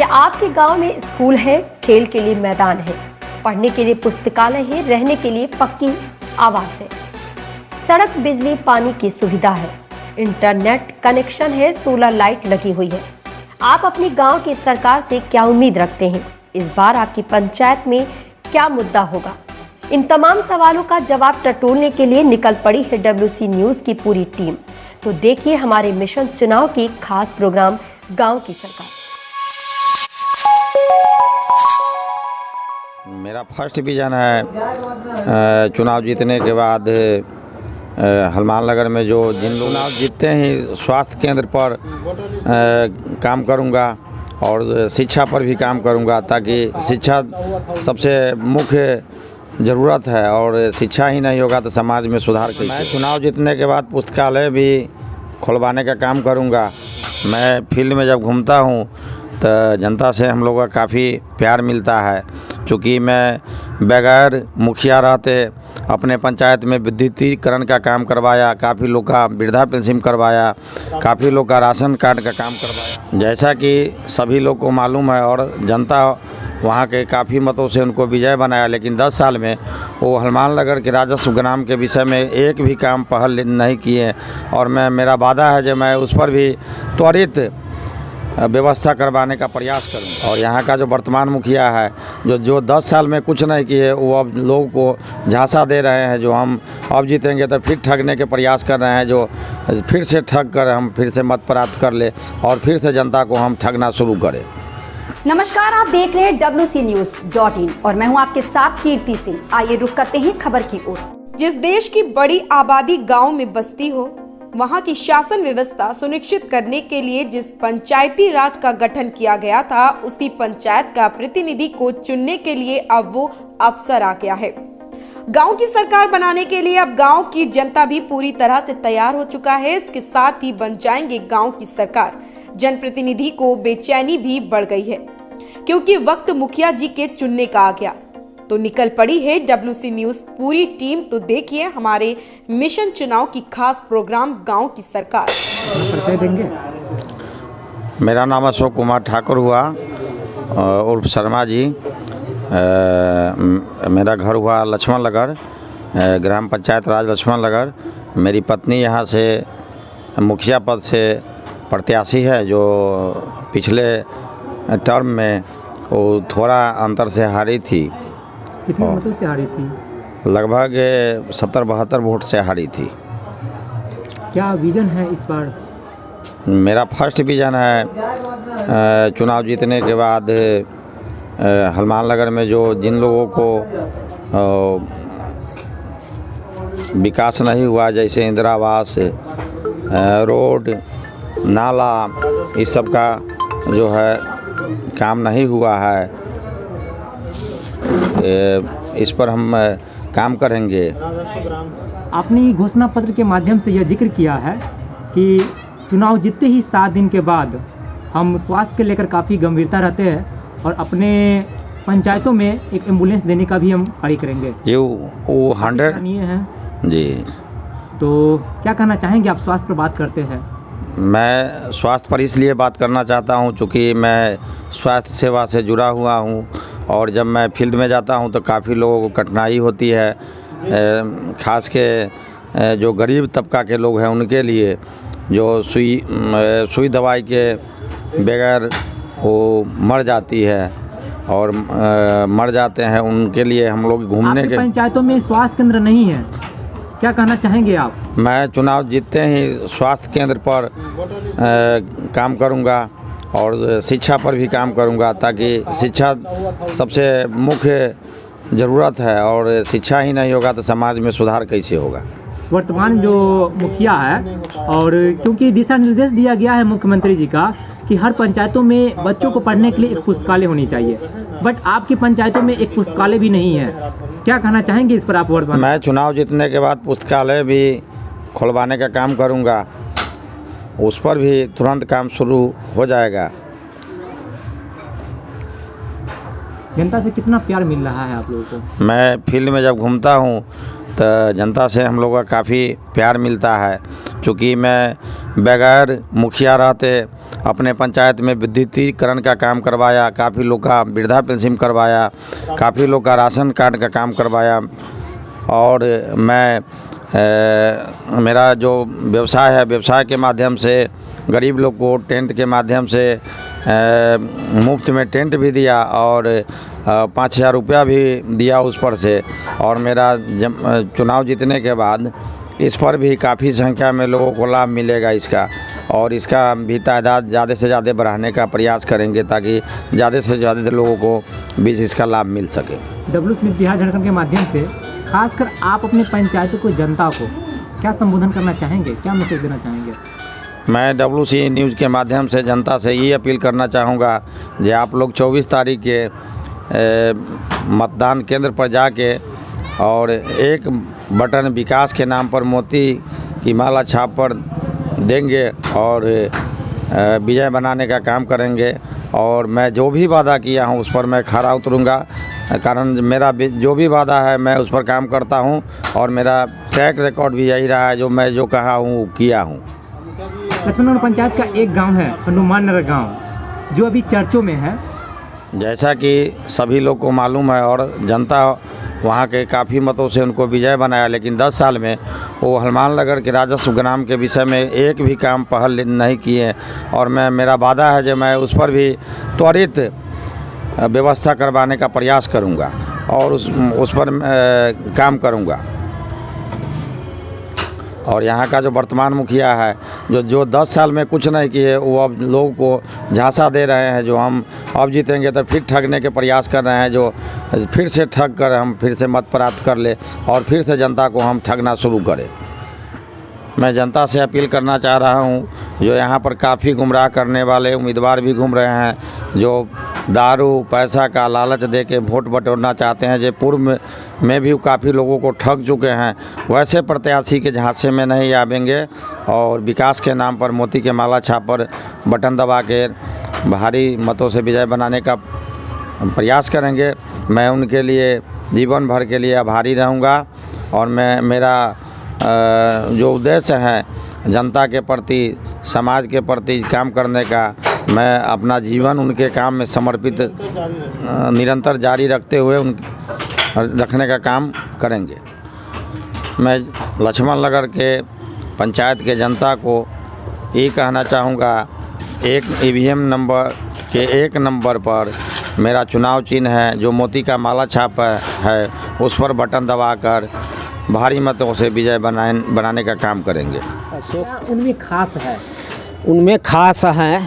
आपके गांव में स्कूल है, खेल के लिए मैदान है, पढ़ने के लिए पुस्तकालय है, रहने के लिए पक्की आवास है, सड़क, बिजली, पानी की सुविधा है, इंटरनेट कनेक्शन है, सोलर लाइट लगी हुई है। आप अपनी गांव की सरकार से क्या उम्मीद रखते हैं? इस बार आपकी पंचायत में क्या मुद्दा होगा? इन तमाम सवालों का जवाब टटोलने के लिए निकल पड़ी है WC न्यूज की पूरी टीम। तो देखिए हमारे मिशन चुनाव की खास प्रोग्राम गांव की सरकार। मेरा फर्स्ट विजन है चुनाव जीतने के बाद हनुमान नगर में जो जिन लोग चुनाव जीतते ही स्वास्थ्य केंद्र पर काम करूंगा और शिक्षा पर भी काम करूंगा, ताकि शिक्षा सबसे मुख्य ज़रूरत है और शिक्षा ही नहीं होगा तो समाज में सुधार कैसे। मैं चुनाव जीतने के बाद पुस्तकालय भी खुलवाने का काम करूंगा। मैं फील्ड में जब घूमता हूं तो जनता से हम लोगों का काफ़ी प्यार मिलता है, क्योंकि मैं बगैर मुखिया रहते अपने पंचायत में विद्युतीकरण का काम करवाया, काफ़ी लोग का वृद्धा पेंशन करवाया, काफ़ी लोग का राशन कार्ड का काम करवाया। जैसा कि सभी लोग को मालूम है और जनता वहाँ के काफ़ी मतों से उनको विजय बनाया, लेकिन 10 साल में वो हनुमान नगर के राजस्व ग्राम के विषय में एक भी काम पहल नहीं किए और मेरा वादा है जो मैं उस पर भी त्वरित व्यवस्था करवाने का प्रयास करूं। और यहाँ का जो वर्तमान मुखिया है जो 10 साल में कुछ नहीं किए, वो अब लोगों को झांसा दे रहे हैं जो हम अब जीतेंगे तो फिर ठगने के प्रयास कर रहे हैं, जो फिर से ठग कर हम फिर से मत प्राप्त कर ले और फिर से जनता को हम ठगना शुरू करें। नमस्कार, आप देख रहे हैं WCNews.in और मैं हूं आपके साथ कीर्ति सिंह। आइए रुक करते हैं खबर की ओर। जिस देश की बड़ी आबादी गांव में बसती हो, वहां की शासन व्यवस्था सुनिश्चित करने के लिए जिस पंचायती राज का गठन किया गया था, उसी पंचायत का प्रतिनिधि को चुनने के लिए अब वो अवसर आ गया है। गांव की सरकार बनाने के लिए अब गांव की जनता भी पूरी तरह से तैयार हो चुका है। इसके साथ ही बन जाएंगे गांव की सरकार। जनप्रतिनिधि को बेचैनी भी बढ़ गई है, क्योंकि वक्त मुखिया जी के चुनने का आ गया। तो निकल पड़ी है WC न्यूज पूरी टीम। तो देखिए हमारे मिशन चुनाव की खास प्रोग्राम गांव की सरकार। मेरा नाम अशोक कुमार ठाकुर हुआ उर्फ शर्मा जी। मेरा घर हुआ लक्ष्मण नगर, ग्राम पंचायत राज लक्ष्मण नगर। मेरी पत्नी यहाँ से मुखिया पद से प्रत्याशी है, जो पिछले टर्म में वो थोड़ा अंतर से हारी थी। कितने वोटों से हारी थी? लगभग 70-72 वोट से हारी थी। क्या विजन है इस बार? मेरा फर्स्ट विजन है चुनाव जीतने के बाद हनुमान नगर में जो जिन लोगों को विकास नहीं हुआ, जैसे इंदिरा आवास, रोड, नाला, इस सब का जो है काम नहीं हुआ है, इस पर हम काम करेंगे। आपने घोषणा पत्र के माध्यम से यह जिक्र किया है कि चुनाव जीतते ही 7 दिन के बाद हम स्वास्थ्य के लेकर काफ़ी गंभीरता रहते हैं और अपने पंचायतों में एक एम्बुलेंस देने का भी हम कार्य करेंगे। ये वो 100 है जी। तो क्या कहना चाहेंगे आप? स्वास्थ्य पर बात करते हैं। मैं स्वास्थ्य पर इसलिए बात करना चाहता हूं क्योंकि मैं स्वास्थ्य सेवा से जुड़ा हुआ हूं और जब मैं फील्ड में जाता हूं तो काफ़ी लोगों को कठिनाई होती है, ख़ास के जो गरीब तबका के लोग हैं उनके लिए, जो सुई दवाई के बगैर वो मर जाती है और मर जाते हैं, उनके लिए हम लोग घूमने के। पंचायतों में स्वास्थ्य केंद्र नहीं है, क्या कहना चाहेंगे आप? मैं चुनाव जीतते ही स्वास्थ्य केंद्र पर काम करूंगा और शिक्षा पर भी काम करूंगा, ताकि शिक्षा सबसे मुख्य ज़रूरत है और शिक्षा ही नहीं होगा तो समाज में सुधार कैसे होगा। वर्तमान जो मुखिया है, और क्योंकि दिशा निर्देश दिया गया है मुख्यमंत्री जी का कि हर पंचायतों में बच्चों को पढ़ने के लिए एक पुस्तकालय होनी चाहिए, बट आपकी पंचायतों में एक पुस्तकालय भी नहीं है, क्या कहना चाहेंगे इस पर आप? वर्तमान मैं चुनाव जीतने के बाद पुस्तकालय भी खुलवाने का काम करूंगा, उस पर भी तुरंत काम शुरू हो जाएगा। जनता से कितना प्यार मिल रहा है आप लोगों को? मैं फील्ड में जब घूमता हूँ तो जनता से हम लोगों का काफ़ी प्यार मिलता है, क्योंकि मैं बगैर मुखिया रहते अपने पंचायत में विद्युतीकरण का काम करवाया, काफ़ी लोग का वृद्धा पेंशन करवाया, काफ़ी लोग का राशन कार्ड का काम करवाया। और मैं मेरा जो व्यवसाय है, व्यवसाय के माध्यम से गरीब लोग को टेंट के माध्यम से मुफ्त में टेंट भी दिया और 5,000 रुपया भी दिया उस पर से। और मेरा चुनाव जीतने के बाद इस पर भी काफ़ी संख्या में लोगों को लाभ मिलेगा इसका, और इसका भी तादाद ज़्यादा से ज़्यादा बढ़ाने का प्रयास करेंगे ताकि ज़्यादा से ज़्यादा लोगों को भी इसका लाभ मिल सके। डब्ल्यू स्मिथ बिहार झारखंड के माध्यम से खासकर आप अपने पंचायतों को, जनता को क्या संबोधन करना चाहेंगे, क्या मैसेज देना चाहेंगे? मैं WC न्यूज़ के माध्यम से जनता से ये अपील करना चाहूँगा कि आप लोग 24 तारीख के मतदान केंद्र पर जाके और एक बटन विकास के नाम पर मोती की माला छाप पर देंगे और विजय बनाने का काम करेंगे। और मैं जो भी वादा किया हूँ उस पर मैं खरा उतरूँगा, कारण मेरा जो भी वादा है मैं उस पर काम करता हूँ और मेरा ट्रैक रिकॉर्ड भी यही रहा है, जो मैं जो कहा हूँ किया हूँ। लक्ष्मणनगर पंचायत का एक गांव है हनुमान नगर गांव, जो अभी चर्चों में है। जैसा कि सभी लोग को मालूम है और जनता वहाँ के काफ़ी मतों से उनको विजय बनाया, लेकिन 10 साल में वो हनुमान नगर के राजस्व ग्राम के विषय में एक भी काम पहल नहीं किए। और मेरा वादा है जो मैं उस पर भी त्वरित व्यवस्था करवाने का प्रयास करूँगा और उस पर काम करूँगा। और यहाँ का जो वर्तमान मुखिया है जो 10 साल में कुछ नहीं किए, वो अब लोगों को झांसा दे रहे हैं जो हम अब जीतेंगे तो फिर ठगने के प्रयास कर रहे हैं, जो फिर से ठग कर हम फिर से मत प्राप्त कर ले और फिर से जनता को हम ठगना शुरू करें। मैं जनता से अपील करना चाह रहा हूँ, जो यहाँ पर काफ़ी गुमराह करने वाले उम्मीदवार भी घूम रहे हैं, जो दारू पैसा का लालच दे के वोट बटोरना चाहते हैं, जो पूर्व में भी काफ़ी लोगों को ठग चुके हैं, वैसे प्रत्याशी के झांसे में नहीं आवेंगे और विकास के नाम पर मोती के माला छाप पर बटन दबा के भारी मतों से विजय बनाने का प्रयास करेंगे। मैं उनके लिए जीवन भर के लिए आभारी रहूँगा और मेरा जो उद्देश्य है जनता के प्रति, समाज के प्रति काम करने का, मैं अपना जीवन उनके काम में समर्पित निरंतर जारी रखते हुए रखने का काम करेंगे। मैं लक्ष्मणनगर के पंचायत के जनता को ये कहना चाहूँगा, एक EVM नंबर के 1 नंबर पर मेरा चुनाव चिन्ह है जो मोती का माला छाप है, उस पर बटन दबाकर भारी मतों से विजय बनाने का काम करेंगे। उनमें खास है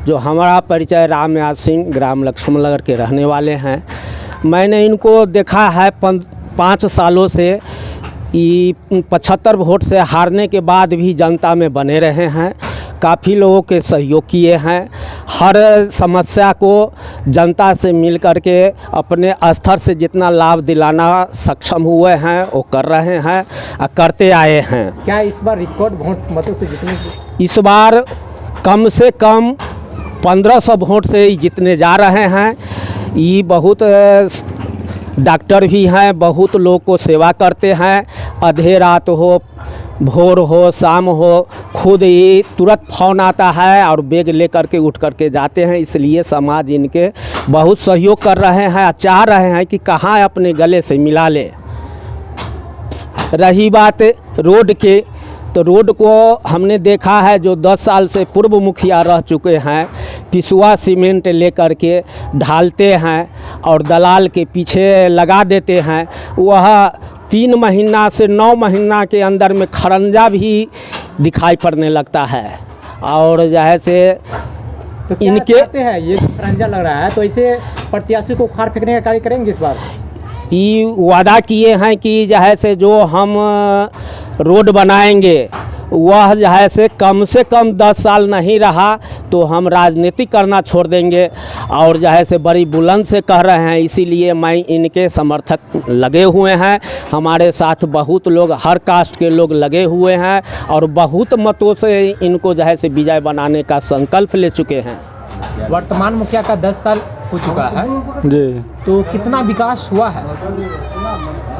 जो हमारा परिचय रामयाद सिंह, ग्राम लक्ष्मणनगर के रहने वाले हैं। मैंने इनको देखा है 5 सालों से, 75 वोट से हारने के बाद भी जनता में बने रहे हैं, काफ़ी लोगों के सहयोग किए हैं, हर समस्या को जनता से मिल कर के अपने स्तर से जितना लाभ दिलाना सक्षम हुए हैं वो कर रहे हैं, करते आए हैं। क्या इस बार रिकॉर्ड वोट मतों से जीतने की? इस बार कम से कम 1500 वोट से जीतने जा रहे हैं। ये बहुत डॉक्टर भी हैं, बहुत लोग को सेवा करते हैं, आधे रात हो, भोर हो, शाम हो, खुद ही तुरंत फ़ोन आता है और बैग लेकर के उठ करके जाते हैं। इसलिए समाज इनके बहुत सहयोग कर रहे हैं, चाह रहे हैं कि कहाँ अपने गले से मिला ले। रही बात रोड के, तो रोड को हमने देखा है जो 10 साल से पूर्व मुखिया रह चुके हैं, पिसुआ सीमेंट लेकर के ढालते हैं और दलाल के पीछे लगा देते हैं। वह 3 महीना से 9 महीना के अंदर में खरंजा भी दिखाई पड़ने लगता है। और जैसे तो इनके हैं ये खरंजा लग रहा है, तो इसे प्रत्याशी को उखाड़ फेंकने का कार्य करेंगे इस बार? ये वादा किए हैं कि जैसे जो हम रोड बनाएंगे वह जैसे कम 10 साल नहीं रहा तो हम राजनीति करना छोड़ देंगे, और जैसे बड़ी बुलंद से कह रहे हैं, इसीलिए मैं इनके समर्थक लगे हुए हैं। हमारे साथ बहुत लोग, हर कास्ट के लोग लगे हुए हैं और बहुत मतों से इनको जैसे विजय बनाने का संकल्प ले चुके हैं। वर्तमान मुखिया का 10 साल हो चुका है जी, तो कितना विकास हुआ है?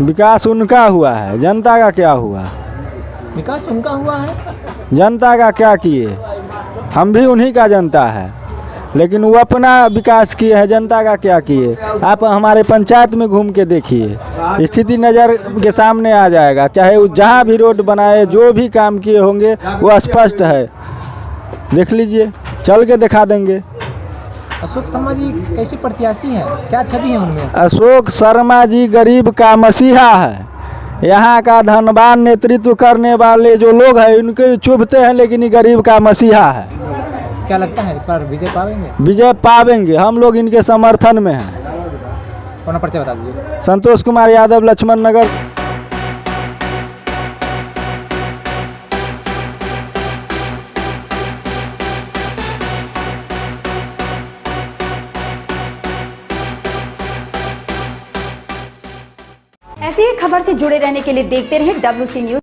विकास उनका हुआ है, जनता का क्या हुआ? विकास उनका हुआ है, जनता का क्या किए? हम भी उन्हीं का जनता है, लेकिन वो अपना विकास किए हैं, जनता का क्या किए। आप हमारे पंचायत में घूम के देखिए, स्थिति नज़र के सामने आ जाएगा। चाहे वो जहाँ भी रोड बनाए, जो भी काम किए होंगे वो स्पष्ट है, देख लीजिए, चल के दिखा देंगे। अशोक शर्मा जी कैसे प्रत्याशी हैं, क्या छवि है उनमें? अशोक शर्मा जी गरीब का मसीहा है। यहाँ का धनवान नेतृत्व करने वाले जो लोग हैं उनके चुभते हैं, लेकिन ये गरीब का मसीहा है। क्या लगता है इस बार विजय पाएंगे? विजय पावेंगे, हम लोग इनके समर्थन में हैं। कौन परिचय बता दीजिए। संतोष कुमार यादव, लक्ष्मण नगर। ऐसी ही खबर से जुड़े रहने के लिए देखते रहें WC न्यूज।